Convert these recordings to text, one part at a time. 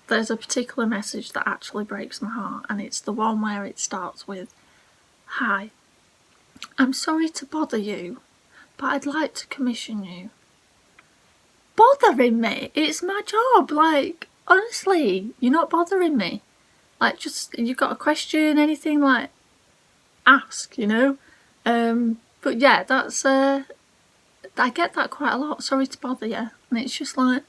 There's a particular message that actually breaks my heart, and it's the one where it starts with, "Hi, I'm sorry to bother you, but I'd like to commission you." Bothering me? It's my job. Like, honestly, you're not bothering me. Like, just, you've got a question, anything, like, ask, you know? But yeah, that's, I get that quite a lot. Sorry to bother you. And it's just like,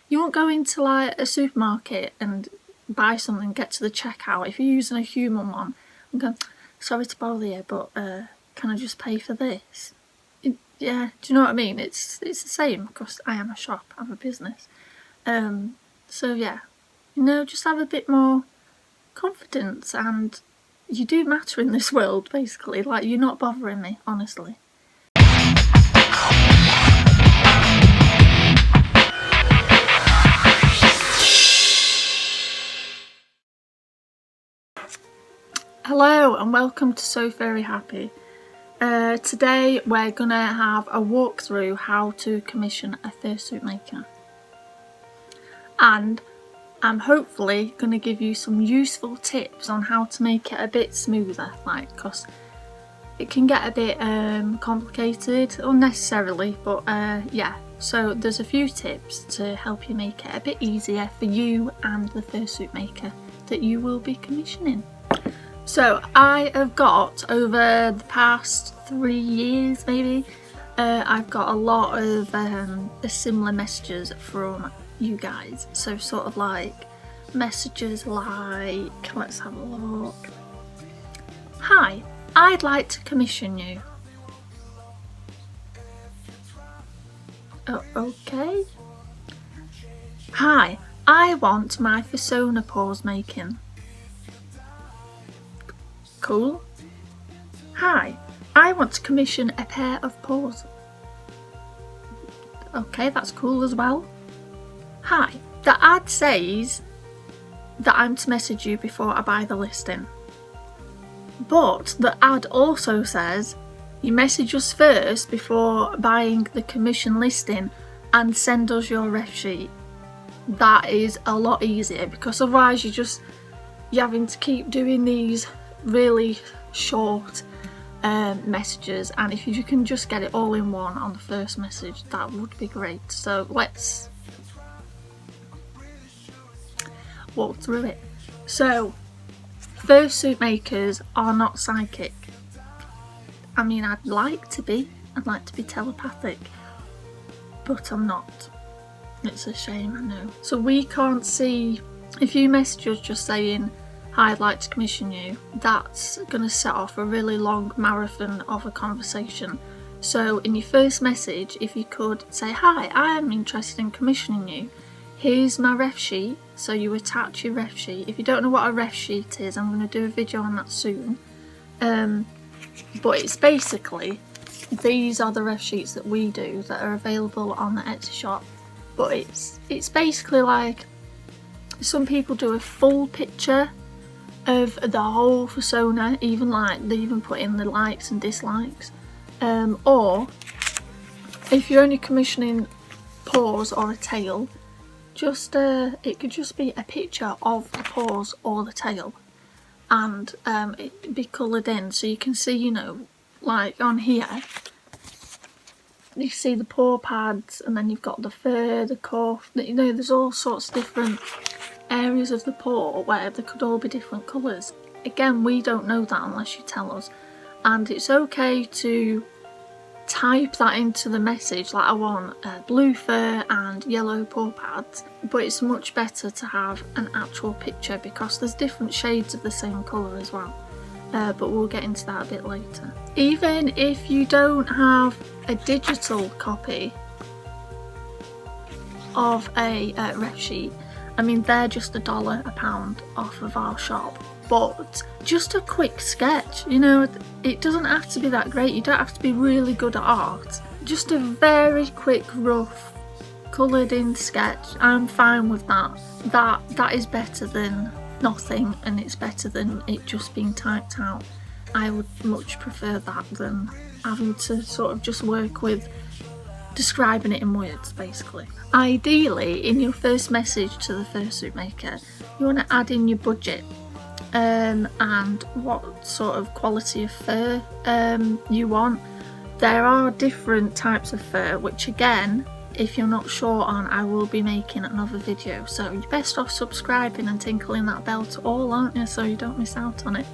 you won't go into like a supermarket and buy something, get to the checkout. If you're using a human one, and go, "Sorry to bother you, but can I just pay for this?" Yeah, do you know what I mean? It's the same, because I am a shop, I'm a business. So yeah, you know, just have a bit more confidence, and you do matter in this world, basically. Like, you're not bothering me, honestly. Hello and welcome to So Very Happy. Today we're gonna have a walkthrough how to commission a fursuit maker, and I'm hopefully gonna give you some useful tips on how to make it a bit smoother, like, because it can get a bit complicated unnecessarily, but yeah, so there's a few tips to help you make it a bit easier for you and the fursuit maker that you will be commissioning. So I have got, over the past 3 years maybe, I've got a lot of similar messages from you guys. So sort of like messages like, let's have a look. "Hi, I'd like to commission you." Oh, okay. "Hi, I want my persona paws making." Cool. "Hi, I want to commission a pair of paws." Okay, that's cool as well. "Hi, the ad says that I'm to message you before I buy the listing, but the ad also says you message us first before buying the commission listing and send us your ref sheet." That is a lot easier, because otherwise you're having to keep doing these really short messages, and if you can just get it all in one on the first message, that would be great. So let's walk through it. So, fursuit makers are not psychic. I mean, I'd like to be telepathic, but I'm not. It's a shame, I know. So we can't see, if you message us just saying, "Hi, I'd like to commission you," that's going to set off a really long marathon of a conversation. So in your first message, if you could say, "Hi, I am interested in commissioning you. Here's my ref sheet." So you attach your ref sheet. If you don't know what a ref sheet is, I'm going to do a video on that soon. But it's basically, these are the ref sheets that we do that are available on the Etsy shop. But it's basically like, some people do a full picture of the whole persona, even like they even put in the likes and dislikes, or if you're only commissioning paws or a tail, just it could just be a picture of the paws or the tail, and it'd be coloured in, so you can see, you know, like on here you see the paw pads, and then you've got the fur, the cuff, you know, there's all sorts of different areas of the paw where they could all be different colours. Again, we don't know that unless you tell us, and it's okay to type that into the message, like, "I want blue fur and yellow paw pads," but it's much better to have an actual picture, because there's different shades of the same colour as well, but we'll get into that a bit later. Even if you don't have a digital copy of a ref sheet, I mean, they're just $1 a pound off of our shop, but just a quick sketch, you know, it doesn't have to be that great, you don't have to be really good at art, just a very quick, rough, coloured in sketch, I'm fine with that. That is better than nothing, and it's better than it just being typed out. I would much prefer that than having to sort of just work with describing it in words, basically. Ideally, in your first message to the fursuit maker, you want to add in your budget and what sort of quality of fur you want. There are different types of fur, which again, if you're not sure on, I will be making another video, so you're best off subscribing and tinkling that bell to all, aren't you, so you don't miss out on it.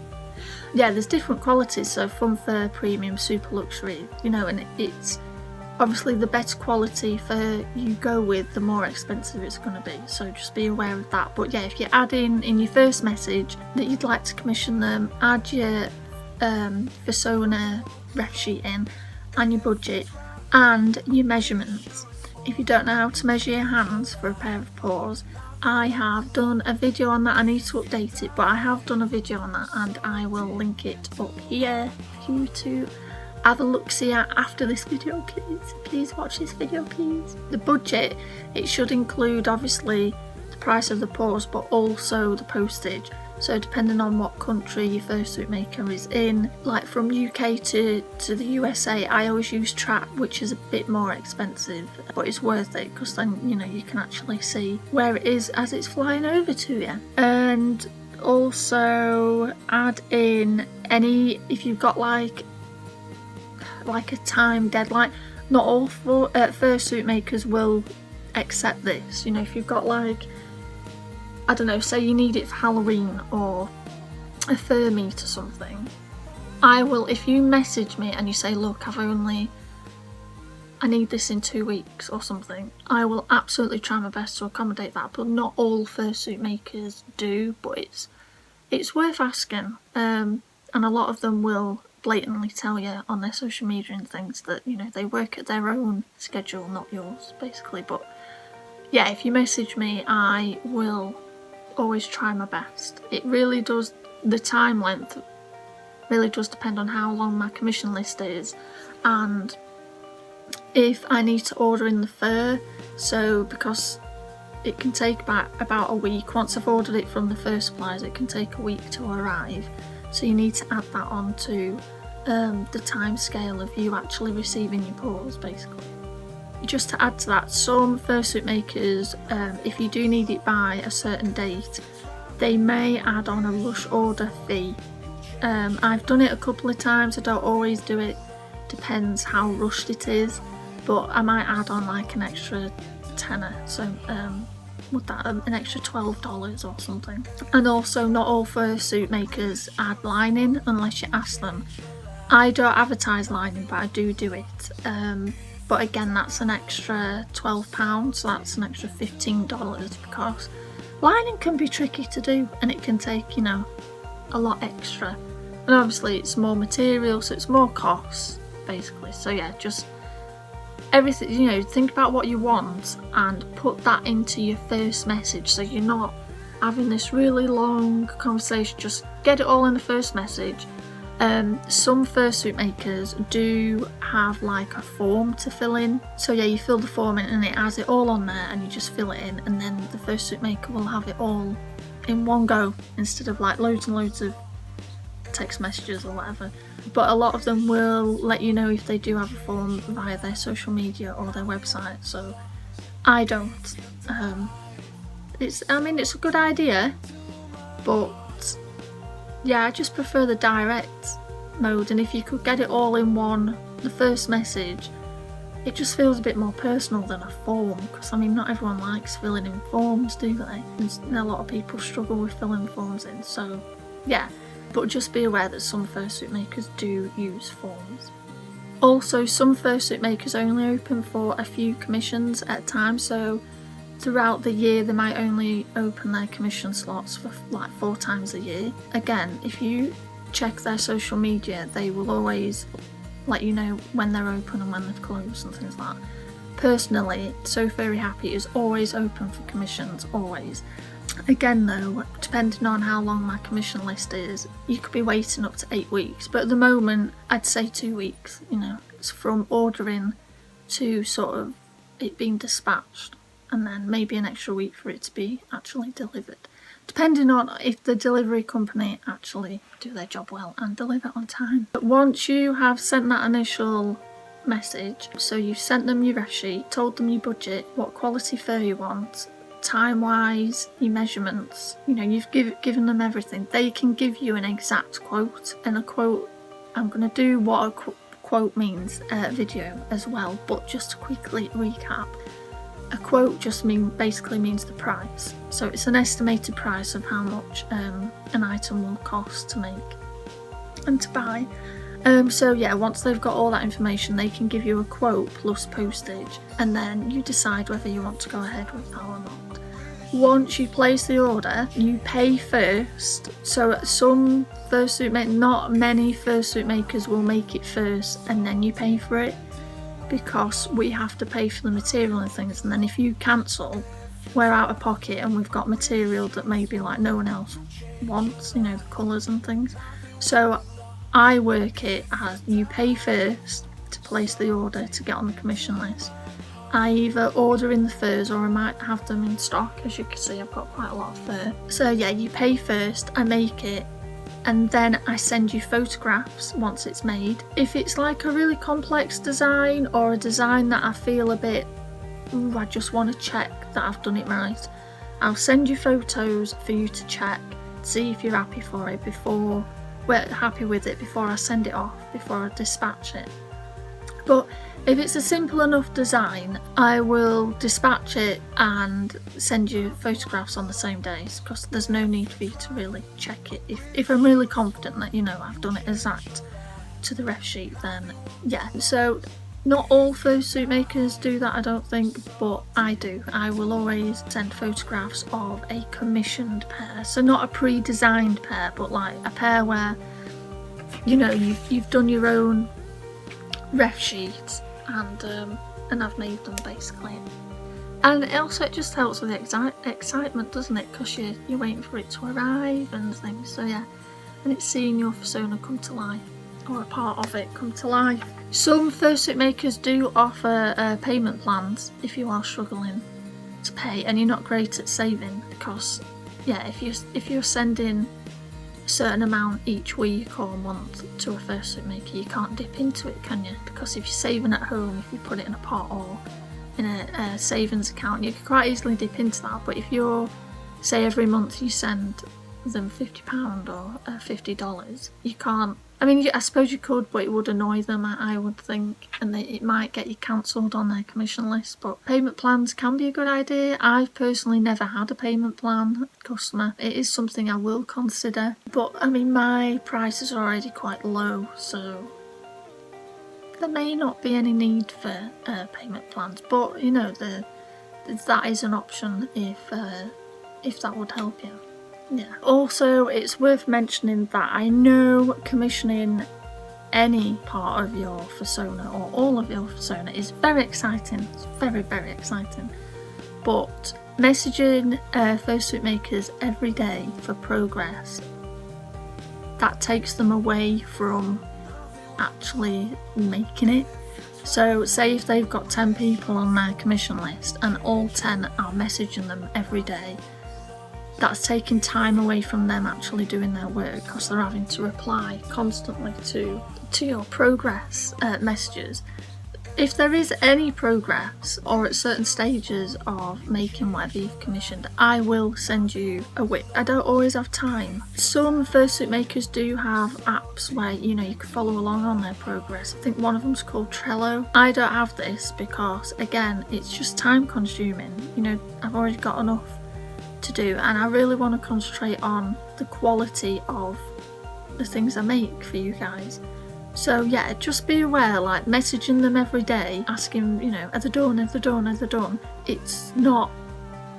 Yeah, there's different qualities, so fun fur, premium, super luxury, you know, and it's obviously the better quality fur you go with, the more expensive it's going to be, so just be aware of that. But yeah, if you add in your first message that you'd like to commission them, add your persona ref sheet in, and your budget, and your measurements. If you don't know how to measure your hands for a pair of paws, I have done a video on that. I need to update it, but I have done a video on that, and I will link it up here for you to have a look-see at after this video, please. Please watch this video, please. The budget, it should include obviously the price of the paws, but also the postage. So depending on what country your fursuit maker is in, like from UK to the USA, I always use Trap, which is a bit more expensive, but it's worth it because then, you know, you can actually see where it is as it's flying over to you. And also add in any, if you've got like a time deadline. Not all fursuit makers will accept this. You know, if you've got like, I don't know, say you need it for Halloween or a fur meet or something, I will, if you message me and you say, look, I need this in 2 weeks or something, I will absolutely try my best to accommodate that. But not all fursuit makers do, but it's worth asking, and a lot of them will blatantly tell you on their social media and things that, you know, they work at their own schedule, not yours, basically. But yeah, if you message me, I will always try my best. It really does, the time length really does depend on how long my commission list is, and if I need to order in the fur. So because it can take about a week, once I've ordered it from the fur suppliers, it can take a week to arrive. So you need to add that on to the time scale of you actually receiving your paws, basically. Just to add to that, some fursuit makers, if you do need it by a certain date, they may add on a rush order fee. I've done it a couple of times, I don't always do it, depends how rushed it is, but I might add on like an extra tenner, so would that an extra $12 or something. And also, not all fursuit makers add lining unless you ask them. I don't advertise lining, but I do it. But again, that's an extra £12, so that's an extra $15, because lining can be tricky to do and it can take, you know, a lot extra. And obviously it's more material, so it's more costs, basically. So yeah, just everything, you know, think about what you want and put that into your first message, so you're not having this really long conversation. Just get it all in the first message. Some fursuit makers do have like a form to fill in, so yeah, you fill the form in and it has it all on there, and you just fill it in, and then the fursuit maker will have it all in one go instead of like loads and loads of text messages or whatever. But a lot of them will let you know if they do have a form via their social media or their website, so I don't. It's a good idea, but yeah, I just prefer the direct mode, and if you could get it all in one, the first message, it just feels a bit more personal than a form, because I mean, not everyone likes filling in forms, do they? And a lot of people struggle with filling forms in, so yeah. But just be aware that some fursuit makers do use forms. Also, some fursuit makers only open for a few commissions at a time, so throughout the year they might only open their commission slots for like 4 times a year. Again, if you check their social media, they will always let you know when they're open and when they're closed and things like that. Personally, So Furry Happy is always open for commissions, always. Again though, depending on how long my commission list is, you could be waiting up to 8 weeks, but at the moment I'd say 2 weeks, you know. It's from ordering to sort of it being dispatched, and then maybe an extra week for it to be actually delivered, depending on if the delivery company actually do their job well and deliver on time. But once you have sent that initial message. So you sent them your ref sheet, told them your budget, what quality fur you want, time wise, your measurements, you know, you've given them everything. They can give you an exact quote, and a quote, I'm going to do what a quote means video as well, but just to quickly recap, a quote just basically means the price. So it's an estimated price of how much an item will cost to make and to buy. So yeah, once they've got all that information, they can give you a quote plus postage, and then you decide whether you want to go ahead with that or not. Once you place the order, you pay first. So some fursuit not many fursuit makers will make it first and then you pay for it, because we have to pay for the material and things, and then if you cancel, we're out of pocket and we've got material that maybe like no one else wants, you know, the colours and things. So I work it as you pay first to place the order to get on the commission list. I either order in the furs or I might have them in stock. As you can see, I've got quite a lot of fur. So yeah, you pay first, I make it, and then I send you photographs once it's made. If it's like a really complex design or a design that I feel a bit, I just want to check that I've done it right, I'll send you photos for you to check, see if you're happy for it before we're happy with it before I send it off, before I dispatch it. But if it's a simple enough design, I will dispatch it and send you photographs on the same days, because there's no need for you to really check it. If I'm really confident that, you know, I've done it exact to the ref sheet, then yeah. So not all fursuit makers do that, I don't think, but I do. I will always send photographs of a commissioned pair, so not a pre-designed pair, but like a pair where, you know, you've done your own ref sheets and I've made them basically. And it just helps with the excitement, doesn't it? Because you're waiting for it to arrive and things. So yeah, and it's seeing your persona come to life, or a part of it come to life. Some fursuit makers do offer payment plans if you are struggling to pay and you're not great at saving, because yeah, if you're sending a certain amount each week or month to a fursuit maker, you can't dip into it, can you? Because if you're saving at home, if you put it in a pot or in a savings account, you can quite easily dip into that. But if you're, say, every month you send them £50 or $50, you can't. I mean, I suppose you could, but it would annoy them, I would think, and it might get you cancelled on their commission list. But payment plans can be a good idea. I've personally never had a payment plan customer. It is something I will consider, but I mean, my price is already quite low, so there may not be any need for payment plans. But you know, that is an option if that would help you. Yeah. Also, it's worth mentioning that I know commissioning any part of your persona or all of your persona is very exciting. It's very, very exciting. But messaging fursuit makers every day for progress, that takes them away from actually making it. So say if they've got 10 people on their commission list and all 10 are messaging them every day, that's taking time away from them actually doing their work, because they're having to reply constantly to your progress messages. If there is any progress or at certain stages of making whatever you've commissioned, I will send you a whip. I don't always have time. Some fursuit makers do have apps where, you know, you can follow along on their progress. I think one of them's called Trello. I don't have this because, again, it's just time consuming. You know, I've already got enough to do, and I really want to concentrate on the quality of the things I make for you guys. So yeah, just be aware, like messaging them every day, asking, you know, are they done, are they done, are they done? It's not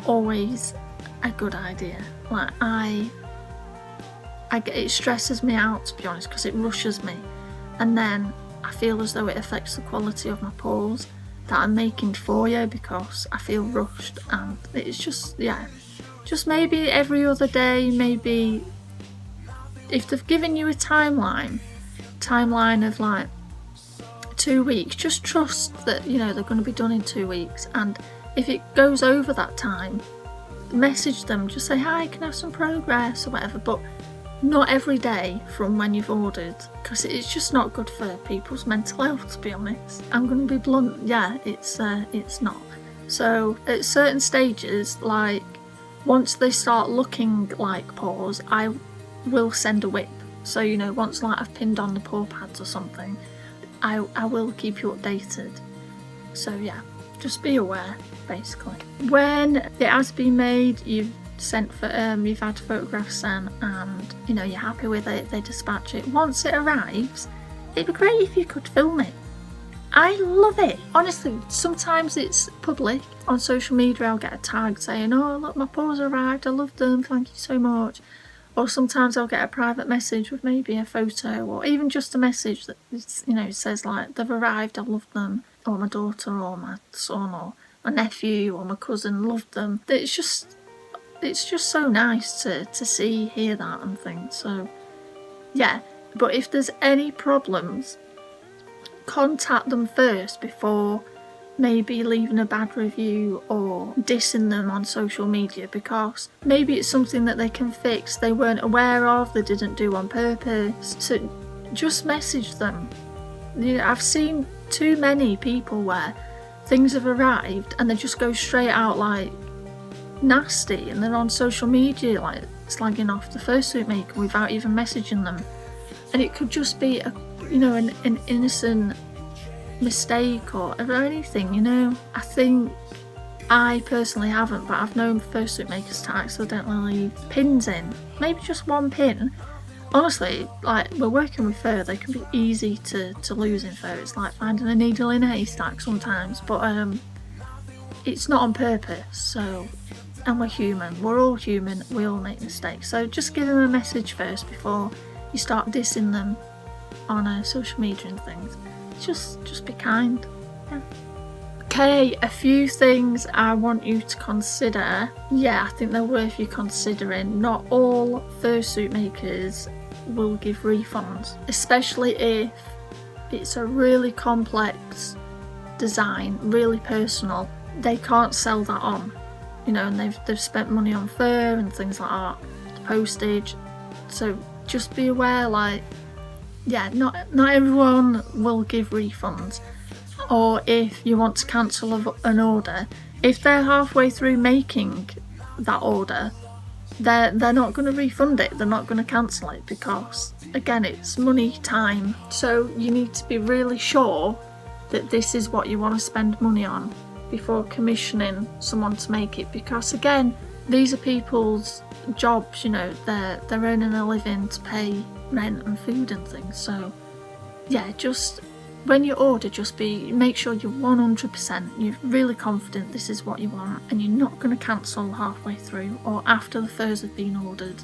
always a good idea. Like it stresses me out, to be honest, because it rushes me, and then I feel as though it affects the quality of my pulls that I'm making for you, because I feel rushed. And it's just, yeah, just maybe every other day, maybe if they've given you a timeline of like 2 weeks, just trust that, you know, they're going to be done in 2 weeks. And if it goes over that time, message them, just say, hi, can I have some progress or whatever. But not every day from when you've ordered, because it's just not good for people's mental health, to be honest. I'm going to be blunt, yeah, it's not. So at certain stages, like once they start looking like paws, I will send a whip. So, you know, once like I've pinned on the paw pads or something, I will keep you updated. So yeah, just be aware, basically. When it has been made, you've had photographs sent, and you know you're happy with it, they dispatch it. Once it arrives, it'd be great if you could film it. I love it. Honestly, sometimes it's public. On social media I'll get a tag saying, oh look, my paws arrived, I love them, thank you so much. Or sometimes I'll get a private message with maybe a photo, or even just a message that, you know, says like, they've arrived, I love them. Or my daughter, or my son, or my nephew, or my cousin loved them. It's just so nice to see, hear that and things. So yeah, but if there's any problems, contact them first before maybe leaving a bad review or dissing them on social media, because maybe it's something that they can fix, they weren't aware of, they didn't do on purpose. So just message them. You know, I've seen too many people where things have arrived and they just go straight out like nasty, and they're on social media like slagging off the fursuit maker without even messaging them. And it could just be an innocent mistake or anything, you know. I think I personally haven't, but I've known fursuit makers to accidentally leave pins in, maybe just one pin. Honestly, like, we're working with fur, they can be easy to lose in fur. It's like finding a needle in a haystack sometimes, but it's not on purpose. So, and we're human, we're all human, we all make mistakes. So just give them a message first before you start dissing them on social media and things. Just be kind. Yeah. Okay, a few things I want you to consider. Yeah, I think they're worth you considering. Not all fursuit makers will give refunds, especially if it's a really complex design, really personal. They can't sell that on, you know, and they've spent money on fur and things like that, the postage. So just be aware, like, yeah, not everyone will give refunds. Or if you want to cancel an order, if they're halfway through making that order, they're not going to refund it, they're not going to cancel it, because again, it's money, time. So you need to be really sure that this is what you want to spend money on before commissioning someone to make it, because again, these are people's jobs, you know, they're earning a living to pay rent and food and things. So yeah, just when you order, just make sure you're 100%, you're really confident this is what you want, and you're not going to cancel halfway through or after the furs have been ordered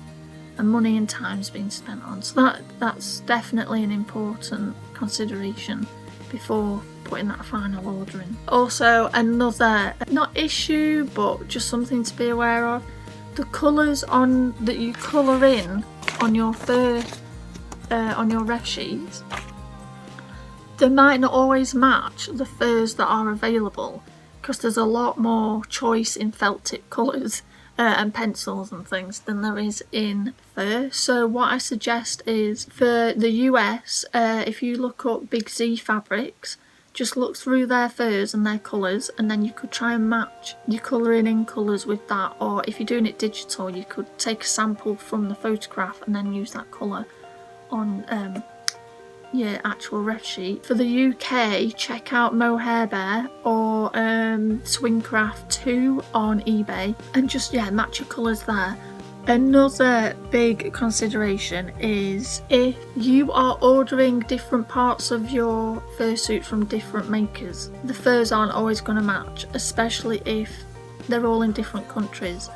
and money and time's been spent on. So that's definitely an important consideration before putting that final order in. Also, another, not issue, but just something to be aware of, the colours that you colour in on your fur, on your ref sheets, they might not always match the furs that are available, because there's a lot more choice in felt tip colours and pencils and things than there is in fur. So what I suggest is, for the US, if you look up Big Z Fabrics, just look through their furs and their colours, and then you could try and match your colouring in colours with that. Or if you're doing it digital, you could take a sample from the photograph and then use that colour on your actual ref sheet. For the UK, check out Mohair Bear or Swingcraft 2 on eBay, and just, yeah, match your colours there. Another big consideration is if you are ordering different parts of your fursuit from different makers, the furs aren't always going to match, especially if they're all in different countries,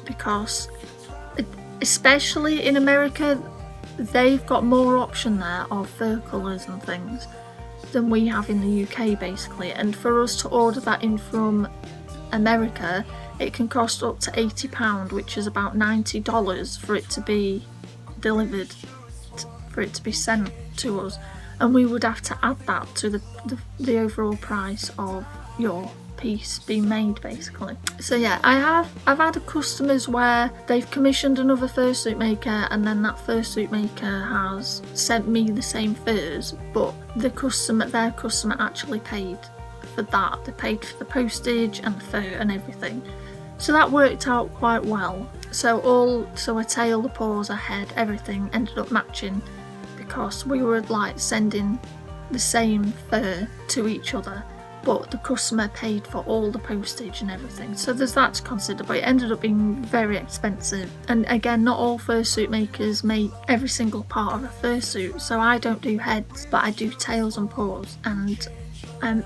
because especially in America, they've got more option there of fur colours and things than we have in the UK, basically. And for us to order that in from America, it can cost up to £80, which is about $90 for it to be delivered, for it to be sent to us, and we would have to add that to the overall price of your piece being made basically. So yeah, I've had customers where they've commissioned another fursuit maker, and then that fursuit maker has sent me the same furs, but their customer actually paid for that. They paid for the postage and the fur and everything. So that worked out quite well. So a tail, the paws, a head, everything ended up matching, because we were like sending the same fur to each other, but the customer paid for all the postage and everything. So there's that to consider, but it ended up being very expensive. And again, not all fursuit makers make every single part of a fursuit. So I don't do heads, but I do tails and paws, and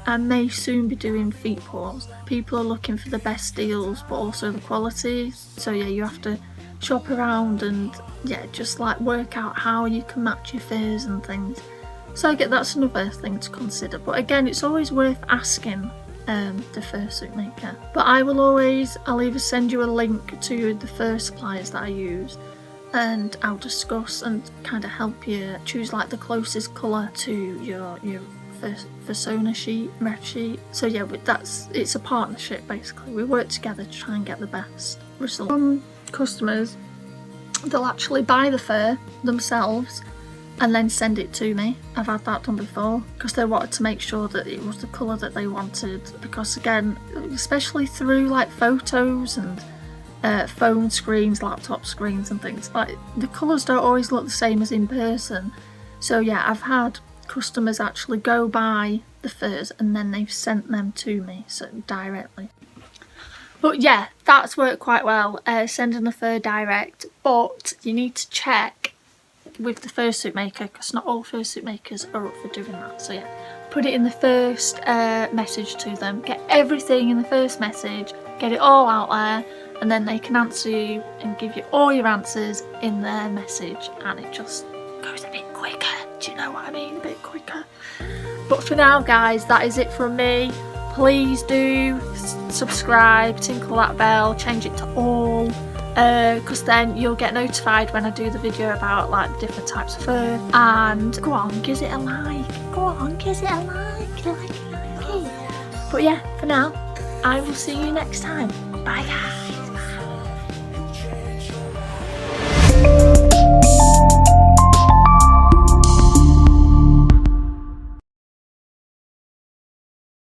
I may soon be doing feet paws. People are looking for the best deals, but also the quality. So yeah, you have to shop around and yeah, just like work out how you can match your furs and things. So I get that's another thing to consider. But again, it's always worth asking the fursuit maker. But I'll either send you a link to the fur suppliers that I use, and I'll discuss and kind of help you choose like the closest colour to your Fursona sheet, ref sheet. So yeah, it's a partnership basically. We work together to try and get the best result. Some customers, they'll actually buy the fur themselves and then send it to me. I've had that done before, because they wanted to make sure that it was the colour that they wanted, because again, especially through like photos and phone screens, laptop screens and things, like the colours don't always look the same as in person. So yeah, I've had customers actually go buy the furs and then they've sent them to me, so directly. But yeah, that's worked quite well, sending the fur direct, but you need to check with the fursuit maker, because not all fursuit makers are up for doing that. So yeah, put it in the first message to them, get everything in the first message, get it all out there, and then they can answer you and give you all your answers in their message, and it just goes a bit quicker. Do you know what I mean? A bit quicker. But for now guys, that is it from me. Please do subscribe, tinkle that bell, change it to all, because then you'll get notified when I do the video about like the different types of fur. And go on, give it a like. Go on, give it a like. Like it. But yeah, for now, I will see you next time. Bye guys.